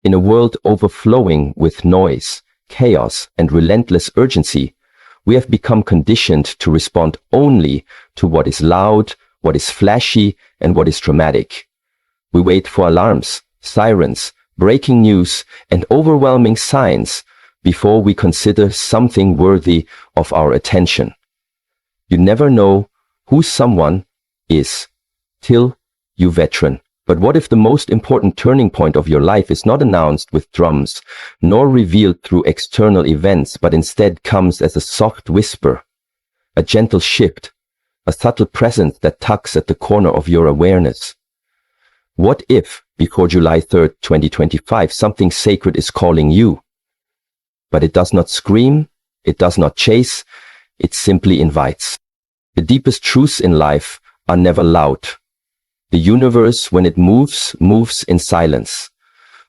In a world overflowing with noise, chaos, and relentless urgency, we have become conditioned to respond only to what is loud, what is flashy, and what is dramatic. We wait for alarms, sirens, breaking news, and overwhelming signs before we consider something worthy of our attention. You never know who someone is till you veteran. But what if the most important turning point of your life is not announced with drums, nor revealed through external events, but instead comes as a soft whisper, a gentle shift, a subtle presence that tugs at the corner of your awareness? What if, before July 3rd, 2025, something sacred is calling you? But it does not scream, it does not chase, it simply invites. The deepest truths in life are never loud. The universe, when it moves, moves in silence.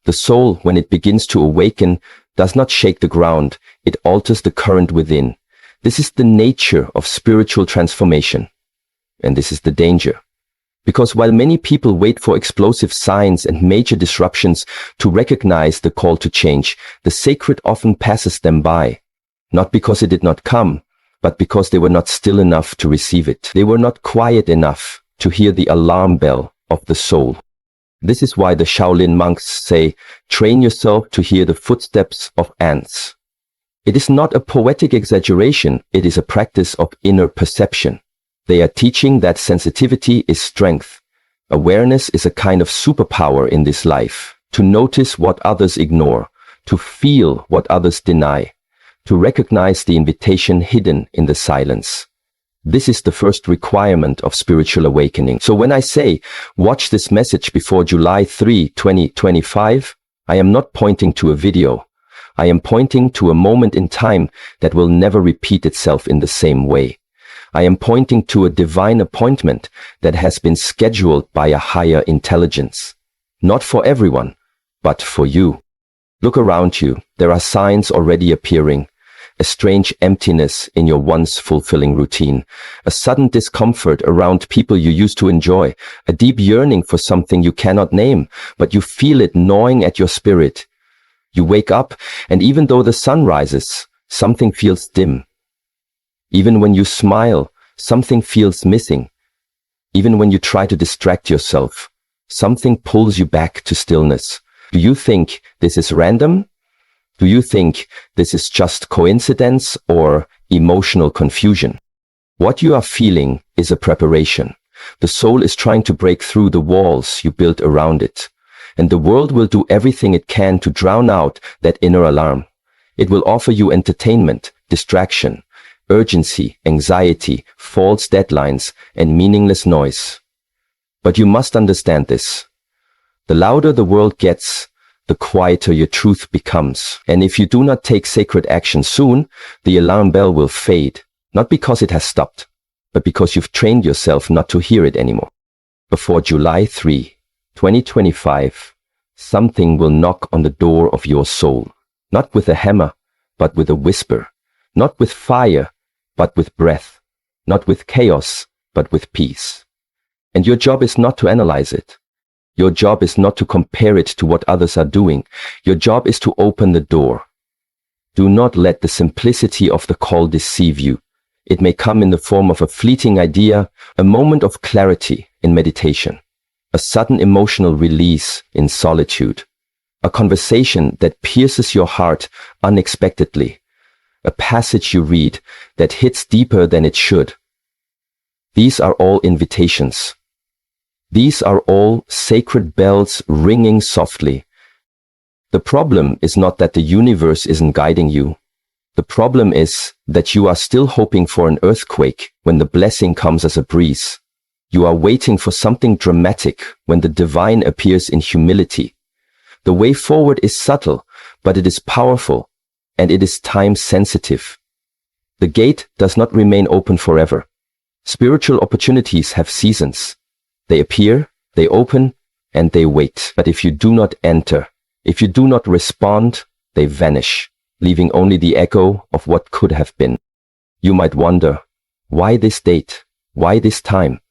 The soul, when it begins to awaken, does not shake the ground, it alters the current within. This is the nature of spiritual transformation. And this is the danger. Because while many people wait for explosive signs and major disruptions to recognize the call to change, the sacred often passes them by. Not because it did not come, but because they were not still enough to receive it. They were not quiet enough to hear the alarm bell of the soul. This is why the Shaolin monks say, train yourself to hear the footsteps of ants. It is not a poetic exaggeration, it is a practice of inner perception. They are teaching that sensitivity is strength. Awareness is a kind of superpower in this life. To notice what others ignore, to feel what others deny, to recognize the invitation hidden in the silence. This is the first requirement of spiritual awakening. So when I say, watch this message before July 3, 2025, I am not pointing to a video. I am pointing to a moment in time that will never repeat itself in the same way. I am pointing to a divine appointment that has been scheduled by a higher intelligence. Not for everyone, but for you. Look around you. There are signs already appearing. A strange emptiness in your once fulfilling routine, a sudden discomfort around people you used to enjoy, a deep yearning for something you cannot name, but you feel it gnawing at your spirit. You wake up, and even though the sun rises, something feels dim. Even when you smile, something feels missing. Even when you try to distract yourself, something pulls you back to stillness. Do you think this is random? Do you think this is just coincidence or emotional confusion? What you are feeling is a preparation. The soul is trying to break through the walls you built around it. And the world will do everything it can to drown out that inner alarm. It will offer you entertainment, distraction, urgency, anxiety, false deadlines, and meaningless noise. But you must understand this. The louder the world gets, the quieter your truth becomes. And if you do not take sacred action soon, the alarm bell will fade, not because it has stopped, but because you've trained yourself not to hear it anymore. Before July 3, 2025, something will knock on the door of your soul, not with a hammer, but with a whisper, not with fire, but with breath, not with chaos, but with peace. And your job is not to analyze it. Your job is not to compare it to what others are doing. Your job is to open the door. Do not let the simplicity of the call deceive you. It may come in the form of a fleeting idea, a moment of clarity in meditation, a sudden emotional release in solitude, a conversation that pierces your heart unexpectedly, a passage you read that hits deeper than it should. These are all invitations. These are all sacred bells ringing softly. The problem is not that the universe isn't guiding you. The problem is that you are still hoping for an earthquake when the blessing comes as a breeze. You are waiting for something dramatic when the divine appears in humility. The way forward is subtle, but it is powerful, and it is time sensitive. The gate does not remain open forever. Spiritual opportunities have seasons. They appear, they open, and they wait. But if you do not enter, if you do not respond, they vanish, leaving only the echo of what could have been. You might wonder, why this date? Why this time?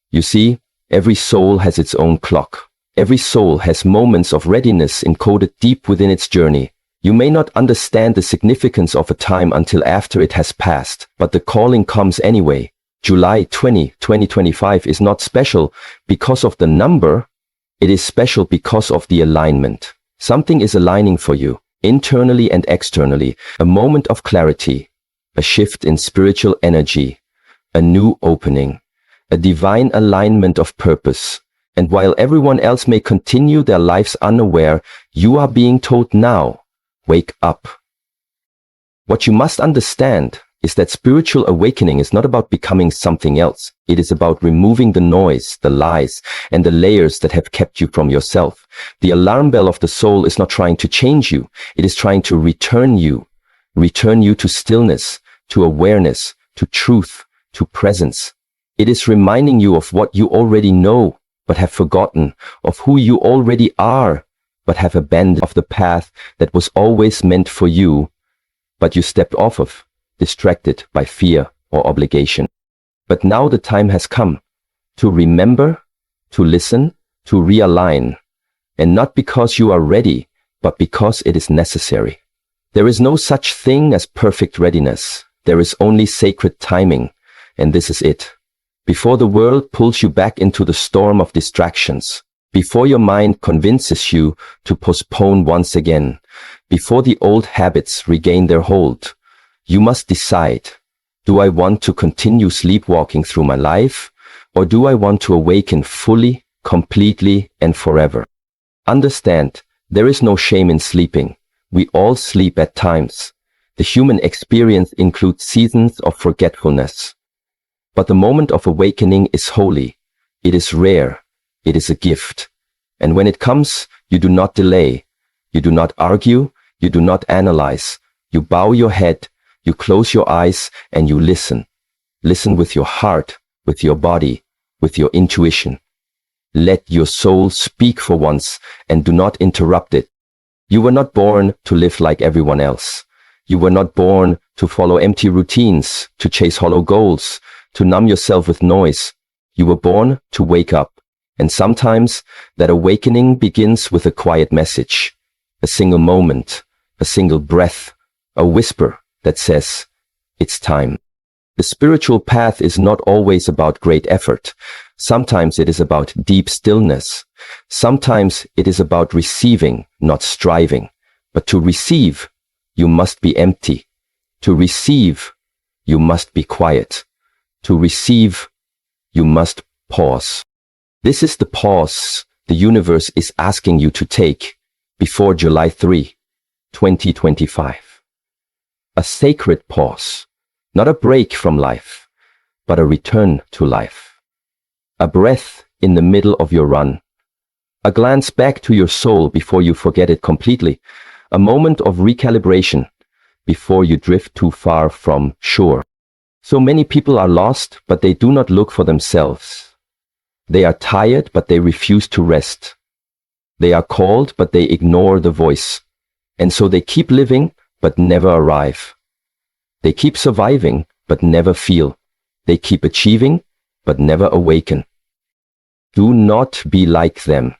You see, every soul has its own clock. Every soul has moments of readiness encoded deep within its journey. You may not understand the significance of a time until after it has passed, but the calling comes anyway. July 20, 2025 is not special because of the number, it is special because of the alignment. Something is aligning for you, internally and externally, a moment of clarity, a shift in spiritual energy, a new opening, a divine alignment of purpose. And while everyone else may continue their lives unaware, you are being told now, wake up. What you must understand is that spiritual awakening is not about becoming something else. It is about removing the noise, the lies, and the layers that have kept you from yourself. The alarm bell of the soul is not trying to change you. It is trying to return you to stillness, to awareness, to truth, to presence. It is reminding you of what you already know, but have forgotten, of who you already are, but have abandoned, of the path that was always meant for you, but you stepped off of, distracted by fear or obligation. But now the time has come to remember, to listen, to realign, and not because you are ready, but because it is necessary. There is no such thing as perfect readiness. There is only sacred timing, and this is it. Before the world pulls you back into the storm of distractions, before your mind convinces you to postpone once again, before the old habits regain their hold, you must decide, do I want to continue sleepwalking through my life, or do I want to awaken fully, completely, and forever? Understand, there is no shame in sleeping. We all sleep at times. The human experience includes seasons of forgetfulness. But the moment of awakening is holy. It is rare. It is a gift. And when it comes, you do not delay. You do not argue. You do not analyze. You bow your head. You close your eyes and you listen. Listen with your heart, with your body, with your intuition. Let your soul speak for once and do not interrupt it. You were not born to live like everyone else. You were not born to follow empty routines, to chase hollow goals, to numb yourself with noise. You were born to wake up. And sometimes that awakening begins with a quiet message, a single moment, a single breath, a whisper that says, it's time. The spiritual path is not always about great effort. Sometimes it is about deep stillness. Sometimes it is about receiving, not striving. But to receive, you must be empty. To receive, you must be quiet. To receive, you must pause. This is the pause the universe is asking you to take before July 3, 2025. A sacred pause, not a break from life, but a return to life. A breath in the middle of your run. A glance back to your soul before you forget it completely. A moment of recalibration before you drift too far from shore. So many people are lost, but they do not look for themselves. They are tired, but they refuse to rest. They are called, but they ignore the voice. And so they keep living, but never arrive. They keep surviving, but never feel. They keep achieving, but never awaken. Do not be like them.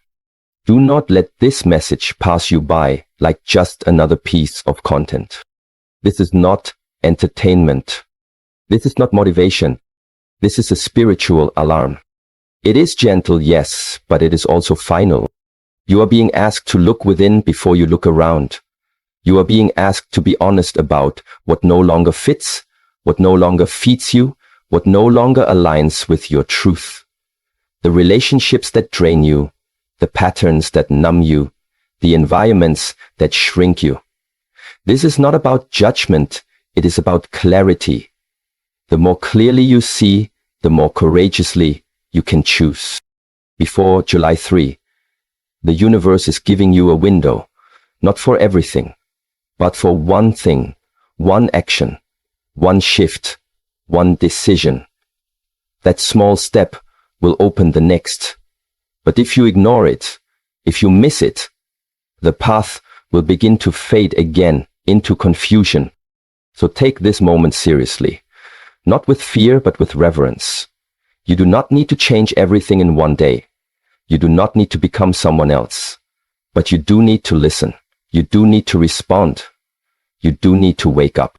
Do not let this message pass you by like just another piece of content. This is not entertainment. This is not motivation. This is a spiritual alarm. It is gentle, yes, but it is also final. You are being asked to look within before you look around. You are being asked to be honest about what no longer fits, what no longer feeds you, what no longer aligns with your truth. The relationships that drain you, the patterns that numb you, the environments that shrink you. This is not about judgment, it is about clarity. The more clearly you see, the more courageously you can choose. Before July 3, the universe is giving you a window, not for everything, but for one thing, one action, one shift, one decision. That small step will open the next. But if you ignore it, if you miss it, the path will begin to fade again into confusion. So take this moment seriously, not with fear, but with reverence. You do not need to change everything in one day. You do not need to become someone else. But you do need to listen. You do need to respond. You do need to wake up.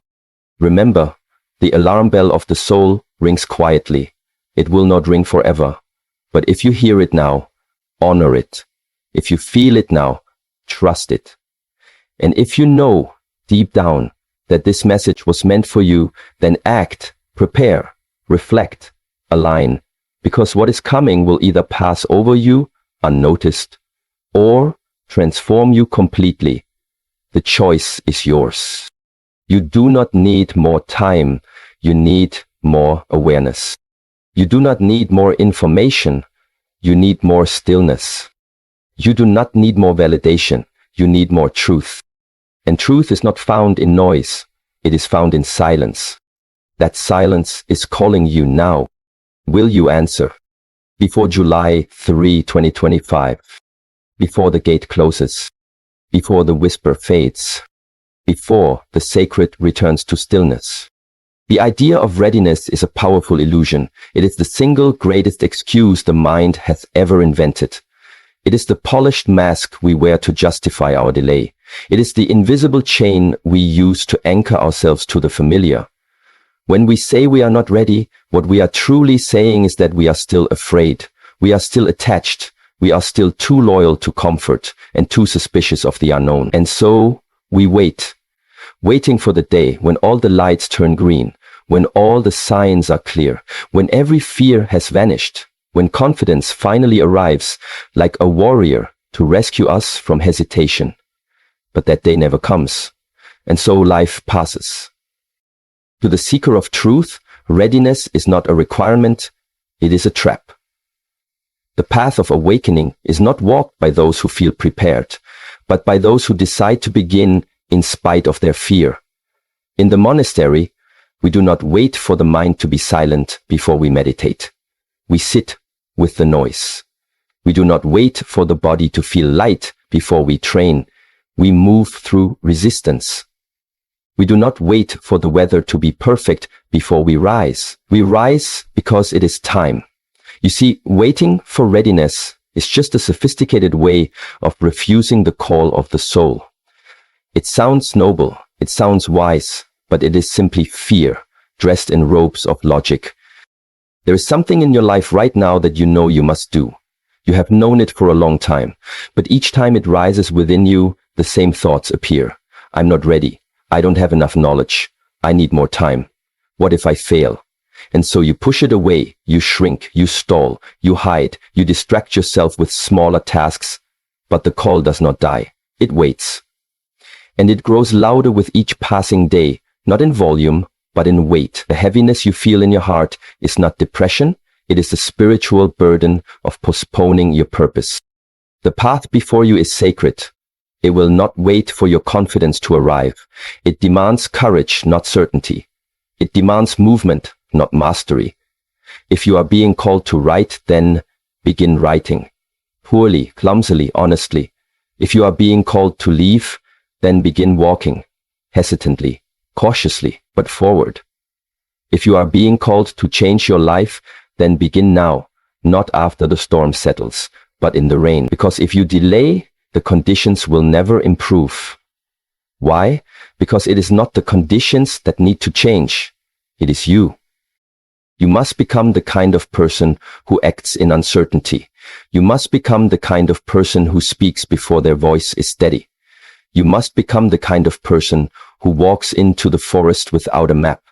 Remember, the alarm bell of the soul rings quietly. It will not ring forever. But if you hear it now, honor it. If you feel it now, trust it. And if you know deep down that this message was meant for you, then act, prepare, reflect, align. Because what is coming will either pass over you unnoticed or transform you completely. The choice is yours. You do not need more time. You need more awareness. You do not need more information. You need more stillness. You do not need more validation. You need more truth. And truth is not found in noise. It is found in silence. That silence is calling you now. Will you answer? Before July 3, 2025. Before the gate closes. Before the whisper fades. Before the sacred returns to stillness. The idea of readiness is a powerful illusion. It is the single greatest excuse the mind has ever invented. It is the polished mask we wear to justify our delay. It is the invisible chain we use to anchor ourselves to the familiar. When we say we are not ready, what we are truly saying is that we are still afraid. We are still attached. We are still too loyal to comfort and too suspicious of the unknown. And so we wait, waiting for the day when all the lights turn green, when all the signs are clear, when every fear has vanished, when confidence finally arrives like a warrior to rescue us from hesitation. But that day never comes, and so life passes. To the seeker of truth, readiness is not a requirement, it is a trap. The path of awakening is not walked by those who feel prepared, but by those who decide to begin in spite of their fear. In the monastery, we do not wait for the mind to be silent before we meditate. We sit with the noise. We do not wait for the body to feel light before we train. We move through resistance. We do not wait for the weather to be perfect before we rise. We rise because it is time. You see, waiting for readiness is just a sophisticated way of refusing the call of the soul. It sounds noble, it sounds wise, but it is simply fear, dressed in robes of logic. There is something in your life right now that you know you must do. You have known it for a long time, but each time it rises within you, the same thoughts appear. I'm not ready. I don't have enough knowledge. I need more time. What if I fail? And so you push it away, you shrink, you stall, you hide, you distract yourself with smaller tasks, but the call does not die. It waits. And it grows louder with each passing day, not in volume, but in weight. The heaviness you feel in your heart is not depression, it is the spiritual burden of postponing your purpose. The path before you is sacred. It will not wait for your confidence to arrive. It demands courage, not certainty. It demands movement, not mastery. If you are being called to write, then begin writing. Poorly, clumsily, honestly. If you are being called to leave, then begin walking. Hesitantly, cautiously, but forward. If you are being called to change your life, then begin now, not after the storm settles, but in the rain. Because if you delay, the conditions will never improve. Why? Because it is not the conditions that need to change. It is you. You must become the kind of person who acts in uncertainty. You must become the kind of person who speaks before their voice is steady. You must become the kind of person who walks into the forest without a map,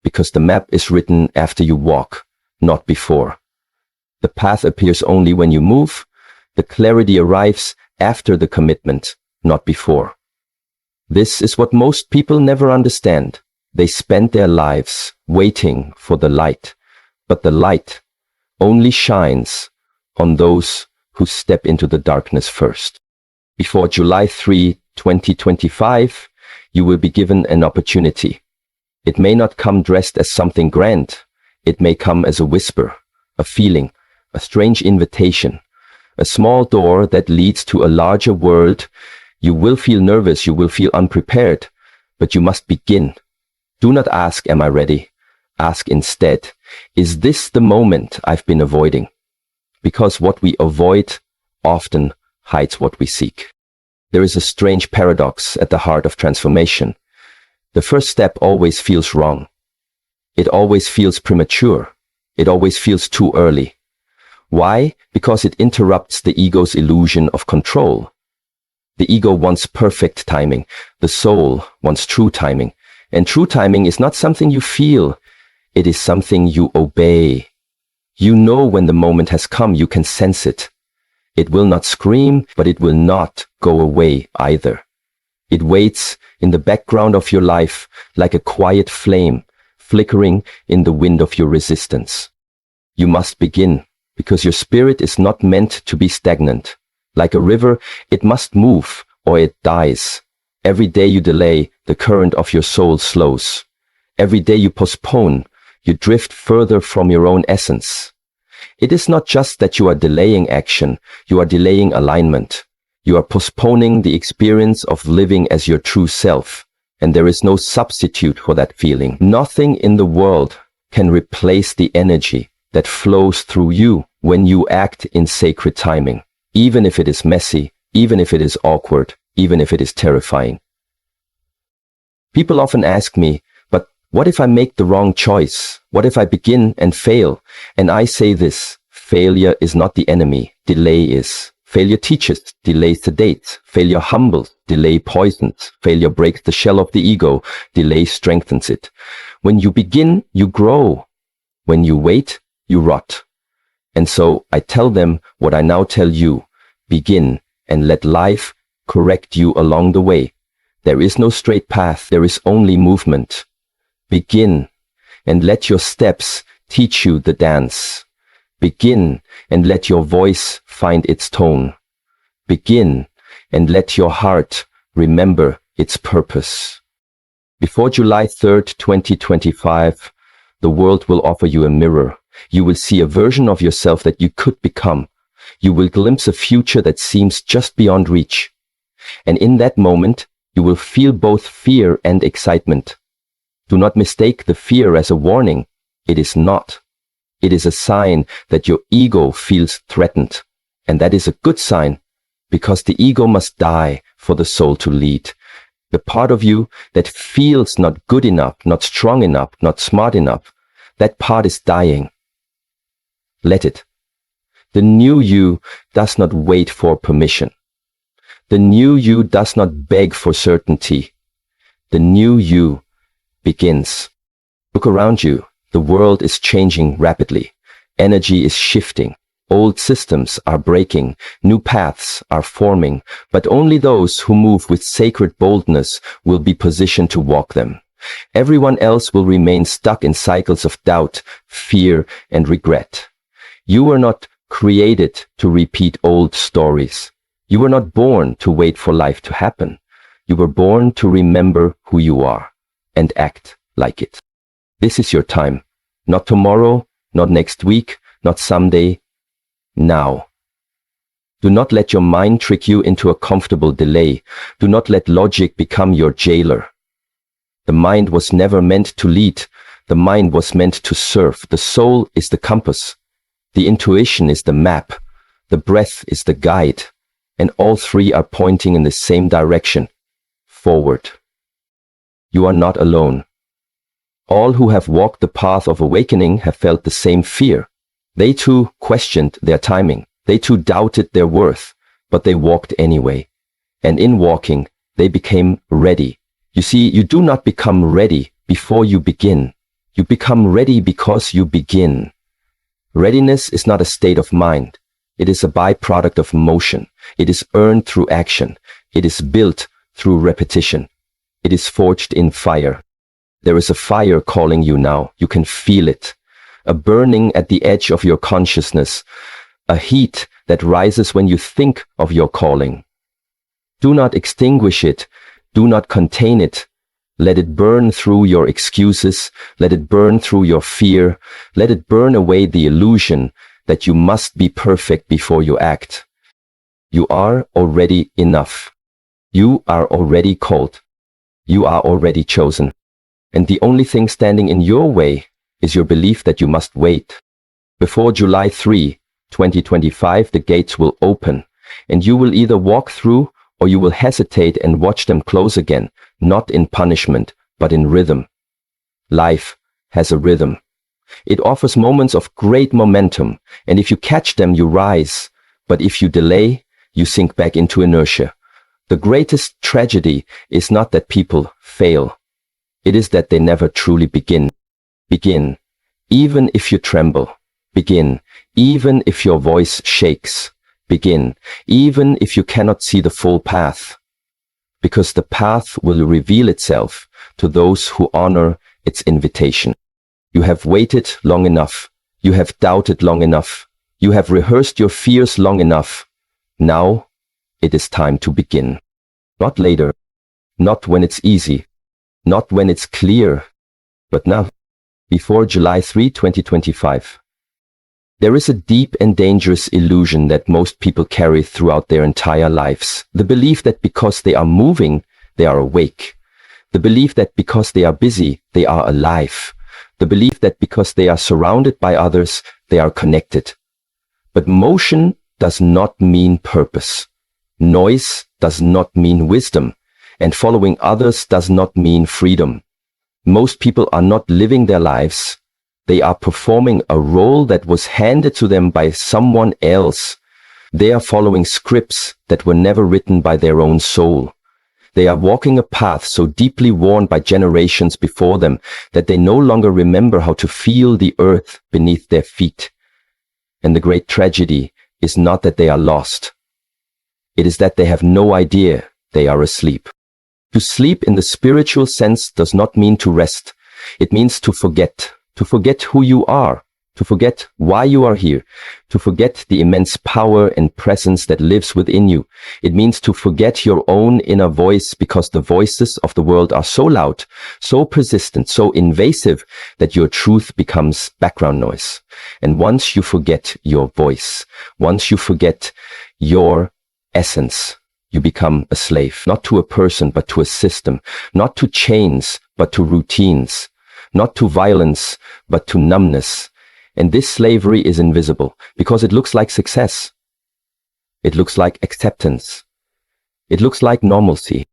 because the map is written after you walk, not before. The path appears only when you move. The clarity arrives after the commitment, not before. This is what most people never understand. They spend their lives waiting for the light, but the light only shines on those who step into the darkness first. Before July 3, 2025, you will be given an opportunity. It may not come dressed as something grand. It may come as a whisper, a feeling, a strange invitation, a small door that leads to a larger world. You will feel nervous, you will feel unprepared, but you must begin. Do not ask, am I ready? Ask instead, is this the moment I've been avoiding? Because what we avoid often hides what we seek. There is a strange paradox at the heart of transformation. The first step always feels wrong. It always feels premature. It always feels too early. Why? Because it interrupts the ego's illusion of control. The ego wants perfect timing. The soul wants true timing. And true timing is not something you feel. It is something you obey. You know when the moment has come. You can sense it. It will not scream, but it will not go away either. It waits in the background of your life like a quiet flame flickering in the wind of your resistance. You must begin, because your spirit is not meant to be stagnant. Like a river, it must move or it dies. Every day you delay, the current of your soul slows. Every day you postpone, you drift further from your own essence. It is not just that you are delaying action, you are delaying alignment. You are postponing the experience of living as your true self, and there is no substitute for that feeling. Nothing in the world can replace the energy that flows through you when you act in sacred timing, even if it is messy, even if it is awkward, even if it is terrifying. People often ask me, but what if I make the wrong choice? What if I begin and fail? And I say this: failure is not the enemy, delay is. Failure teaches, delay sedates. Failure humbles, delay poisons. Failure breaks the shell of the ego, delay strengthens it. When you begin, you grow. When you wait, you rot. And so I tell them what I now tell you: begin and let life correct you along the way. There is no straight path, there is only movement. Begin and let your steps teach you the dance. Begin and let your voice find its tone. Begin and let your heart remember its purpose. Before July 3rd, 2025, the world will offer you a mirror. You will see a version of yourself that you could become. You will glimpse a future that seems just beyond reach. And in that moment, you will feel both fear and excitement. Do not mistake the fear as a warning. It is not. It is a sign that your ego feels threatened. And that is a good sign, because the ego must die for the soul to lead. The part of you that feels not good enough, not strong enough, not smart enough, that part is dying. Let it. The new you does not wait for permission. The new you does not beg for certainty. The new you begins. Look around you. The world is changing rapidly. Energy is shifting. Old systems are breaking. New paths are forming. But only those who move with sacred boldness will be positioned to walk them. Everyone else will remain stuck in cycles of doubt, fear, and regret. You were not created to repeat old stories. You were not born to wait for life to happen. You were born to remember who you are and act like it. This is your time. Not tomorrow, not next week, not someday. Now. Do not let your mind trick you into a comfortable delay. Do not let logic become your jailer. The mind was never meant to lead. The mind was meant to serve. The soul is the compass. The intuition is the map. The breath is the guide. And all three are pointing in the same direction. Forward. You are not alone. All who have walked the path of awakening have felt the same fear. They too questioned their timing. They too doubted their worth, but they walked anyway. And in walking, they became ready. You see, you do not become ready before you begin. You become ready because you begin. Readiness is not a state of mind. It is a byproduct of motion. It is earned through action. It is built through repetition. It is forged in fire. There is a fire calling you now. You can feel it. A burning at the edge of your consciousness. A heat that rises when you think of your calling. Do not extinguish it. Do not contain it. Let it burn through your excuses. Let it burn through your fear. Let it burn away the illusion that you must be perfect before you act. You are already enough. You are already called. You are already chosen. And the only thing standing in your way is your belief that you must wait. Before July 3, 2025, the gates will open. and you will either walk through or you will hesitate and watch them close again, not in punishment, but in rhythm. Life has a rhythm. It offers moments of great momentum, and if you catch them, you rise. But if you delay, you sink back into inertia. The greatest tragedy is not that people fail. It is that they never truly begin. Begin, even if you tremble. Begin, even if your voice shakes. Begin, even if you cannot see the full path. Because the path will reveal itself to those who honor its invitation. You have waited long enough. You have doubted long enough. You have rehearsed your fears long enough. Now, it is time to begin. Not later. Not when it's easy. Not when it's clear. But now, before July 3, 2025. There is a deep and dangerous illusion that most people carry throughout their entire lives. The belief that because they are moving, they are awake. The belief that because they are busy, they are alive. The belief that because they are surrounded by others, they are connected. But motion does not mean purpose. Noise does not mean wisdom. And following others does not mean freedom. Most people are not living their lives. They are performing a role that was handed to them by someone else. They are following scripts that were never written by their own soul. They are walking a path so deeply worn by generations before them that they no longer remember how to feel the earth beneath their feet. And the great tragedy is not that they are lost. It is that they have no idea they are asleep. To sleep in the spiritual sense does not mean to rest. It means to forget who you are, to forget why you are here, to forget the immense power and presence that lives within you. It means to forget your own inner voice because the voices of the world are so loud, so persistent, so invasive that your truth becomes background noise. And once you forget your voice, once you forget your essence, you become a slave, not to a person, but to a system, not to chains, but to routines, not to violence, but to numbness. And this slavery is invisible because it looks like success. It looks like acceptance. It looks like normalcy.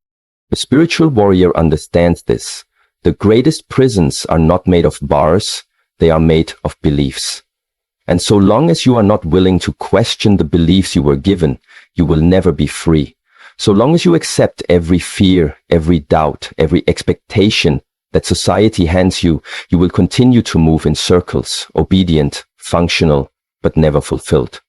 The spiritual warrior understands this. The greatest prisons are not made of bars, they are made of beliefs. And so long as you are not willing to question the beliefs you were given, you will never be free. So long as you accept every fear, every doubt, every expectation that society hands you, you will continue to move in circles, obedient, functional, but never fulfilled.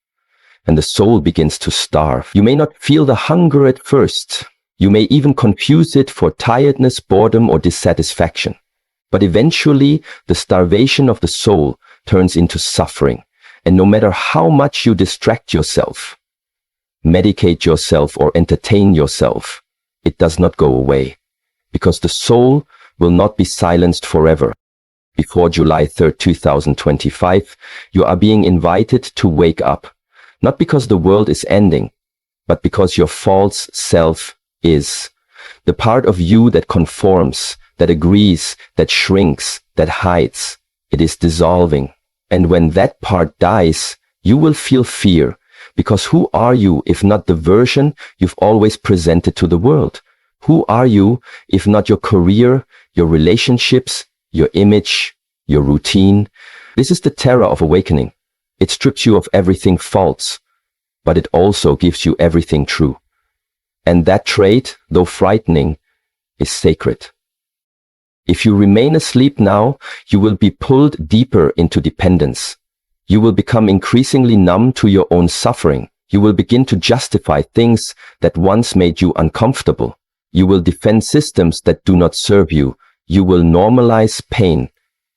And the soul begins to starve. You may not feel the hunger at first. You may even confuse it for tiredness, boredom, or dissatisfaction. But eventually, the starvation of the soul turns into suffering. And no matter how much you distract yourself, medicate yourself, or entertain yourself, it does not go away. Because the soul will not be silenced forever. Before July 3rd, 2025, you are being invited to wake up. Not because the world is ending, but because your false self is. The part of you that conforms, that agrees, that shrinks, that hides, it is dissolving. And when that part dies, you will feel fear. Because who are you if not the version you've always presented to the world? Who are you if not your career, your relationships, your image, your routine? This is the terror of awakening. It strips you of everything false, but it also gives you everything true. And that trait, though frightening, is sacred. If you remain asleep now, you will be pulled deeper into dependence. You will become increasingly numb to your own suffering. You will begin to justify things that once made you uncomfortable. You will defend systems that do not serve you. You will normalize pain.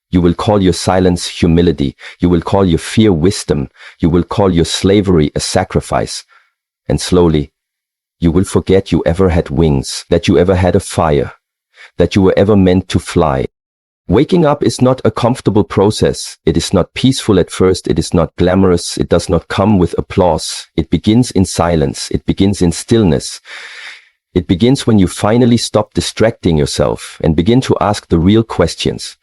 You will call your silence humility. You will call your fear wisdom. You will call your slavery a sacrifice. And slowly, you will forget you ever had wings, that you ever had a fire, that you were ever meant to fly. Waking up is not a comfortable process. It is not peaceful at first. It is not glamorous. It does not come with applause. It begins in silence. It begins in stillness. It begins when you finally stop distracting yourself and begin to ask the real questions.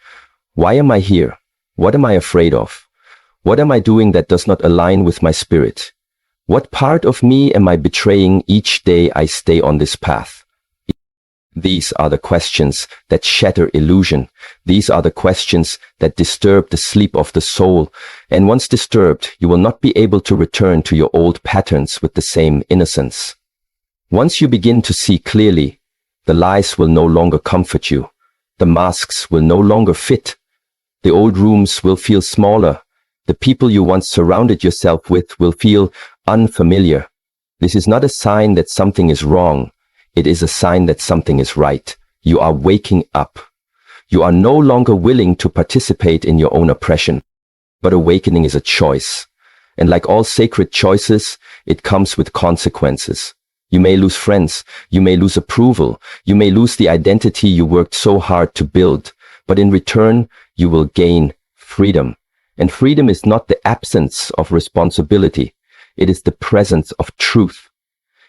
Why am I here? What am I afraid of? What am I doing that does not align with my spirit? What part of me am I betraying each day I stay on this path? These are the questions that shatter illusion. These are the questions that disturb the sleep of the soul. And once disturbed, you will not be able to return to your old patterns with the same innocence. Once you begin to see clearly, the lies will no longer comfort you. The masks will no longer fit. The old rooms will feel smaller. The people you once surrounded yourself with will feel unfamiliar. This is not a sign that something is wrong. It is a sign that something is right. You are waking up. You are no longer willing to participate in your own oppression. But awakening is a choice. And like all sacred choices, it comes with consequences. You may lose friends. You may lose approval. You may lose the identity you worked so hard to build. But in return, you will gain freedom. And freedom is not the absence of responsibility. It is the presence of truth.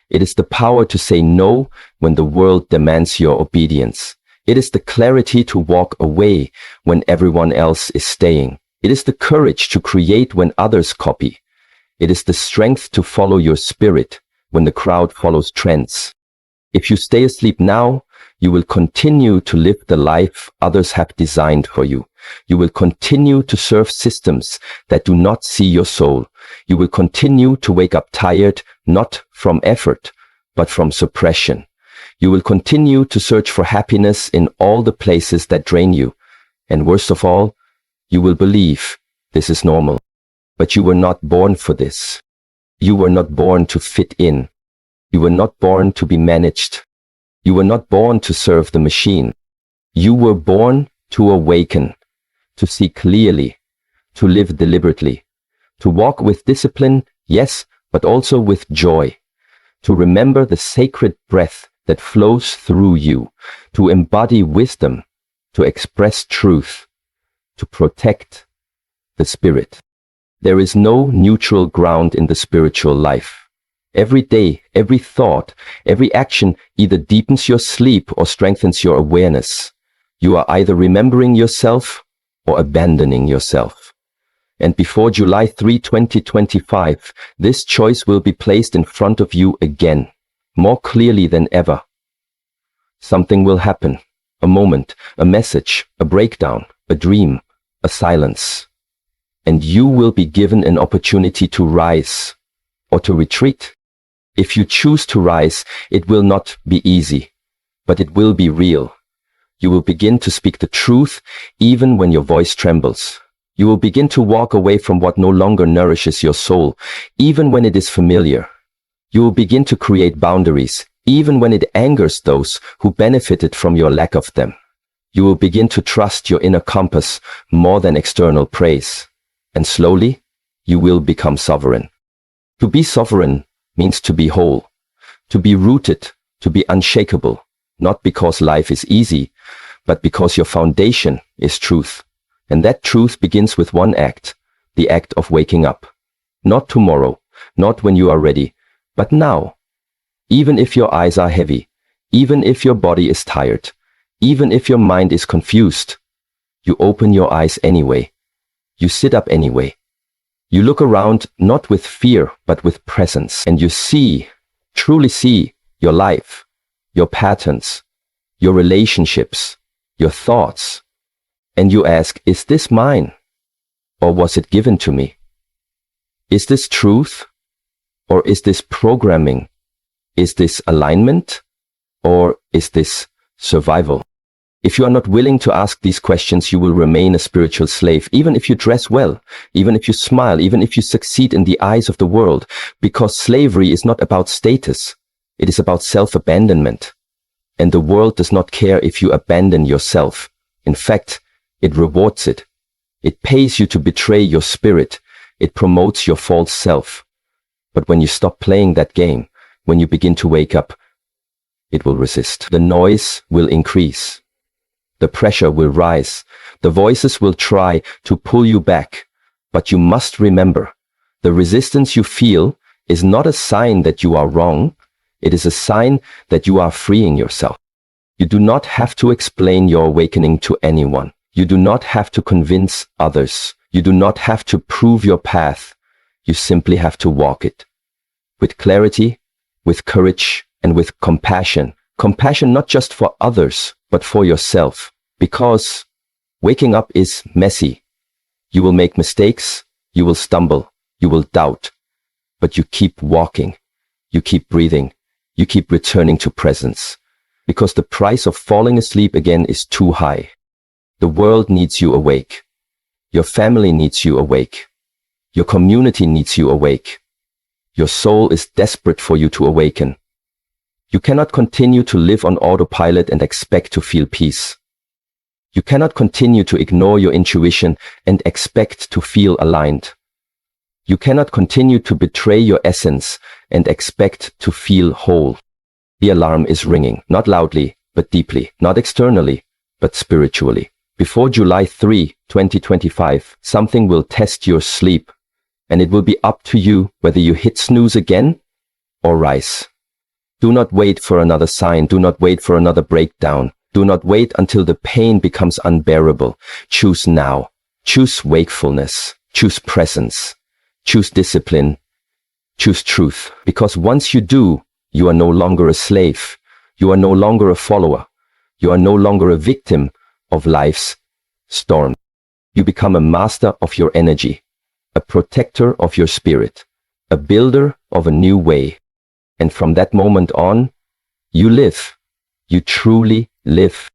It is the power to say no when the world demands your obedience. It is the clarity to walk away when everyone else is staying. It is the courage to create when others copy. It is the strength to follow your spirit when the crowd follows trends. If you stay asleep now, you will continue to live the life others have designed for you. You will continue to serve systems that do not see your soul. You will continue to wake up tired, not from effort, but from suppression. You will continue to search for happiness in all the places that drain you. And worst of all, you will believe this is normal. But you were not born for this. You were not born to fit in. You were not born to be managed. You were not born to serve the machine. You were born to awaken, to see clearly, to live deliberately, to walk with discipline, yes, but also with joy, to remember the sacred breath that flows through you, to embody wisdom, to express truth, to protect the spirit. There is no neutral ground in the spiritual life. Every day, every thought, every action either deepens your sleep or strengthens your awareness. You are either remembering yourself or abandoning yourself. And before July 3, 2025, this choice will be placed in front of you again, more clearly than ever. Something will happen, a moment, a message, a breakdown, a dream, a silence. And you will be given an opportunity to rise or to retreat. If you choose to rise, it will not be easy, but it will be real. You will begin to speak the truth even when your voice trembles. You will begin to walk away from what no longer nourishes your soul, even when it is familiar. You will begin to create boundaries, even when it angers those who benefited from your lack of them. You will begin to trust your inner compass more than external praise. And slowly, you will become sovereign. To be sovereign means to be whole, to be rooted, to be unshakable, not because life is easy, but because your foundation is truth. And that truth begins with one act, the act of waking up. Not tomorrow, not when you are ready, but now. Even if your eyes are heavy, even if your body is tired, even if your mind is confused, you open your eyes anyway. You sit up anyway. You look around not with fear, but with presence. And you see, truly see, your life, your patterns, your relationships, your thoughts. And you ask, is this mine? Or was it given to me? Is this truth? Or is this programming? Is this alignment? Or is this survival? If you are not willing to ask these questions, you will remain a spiritual slave, even if you dress well, even if you smile, even if you succeed in the eyes of the world, because slavery is not about status. It is about self-abandonment. And the world does not care if you abandon yourself. In fact, it rewards it. It pays you to betray your spirit. It promotes your false self. But when you stop playing that game, when you begin to wake up, it will resist. The noise will increase. The pressure will rise. The voices will try to pull you back. But you must remember, the resistance you feel is not a sign that you are wrong. It is a sign that you are freeing yourself. You do not have to explain your awakening to anyone. You do not have to convince others. You do not have to prove your path. You simply have to walk it. with clarity, with courage, and with compassion. Compassion not just for others, but for yourself. Because waking up is messy. You will make mistakes, you will stumble, you will doubt. But you keep walking, you keep breathing, you keep returning to presence. Because the price of falling asleep again is too high. The world needs you awake. Your family needs you awake. Your community needs you awake. Your soul is desperate for you to awaken. You cannot continue to live on autopilot and expect to feel peace. You cannot continue to ignore your intuition and expect to feel aligned. You cannot continue to betray your essence and expect to feel whole. The alarm is ringing, not loudly, but deeply, not externally, but spiritually. Before July 3, 2025, something will test your sleep, and it will be up to you whether you hit snooze again or rise. Do not wait for another sign. Do not wait for another breakdown. Do not wait until the pain becomes unbearable. Choose now. Choose wakefulness. Choose presence. Choose discipline. Choose truth. Because once you do, you are no longer a slave. You are no longer a follower. You are no longer a victim of life's storm. You become a master of your energy, a protector of your spirit, a builder of a new way. And from that moment on, you live. You truly live.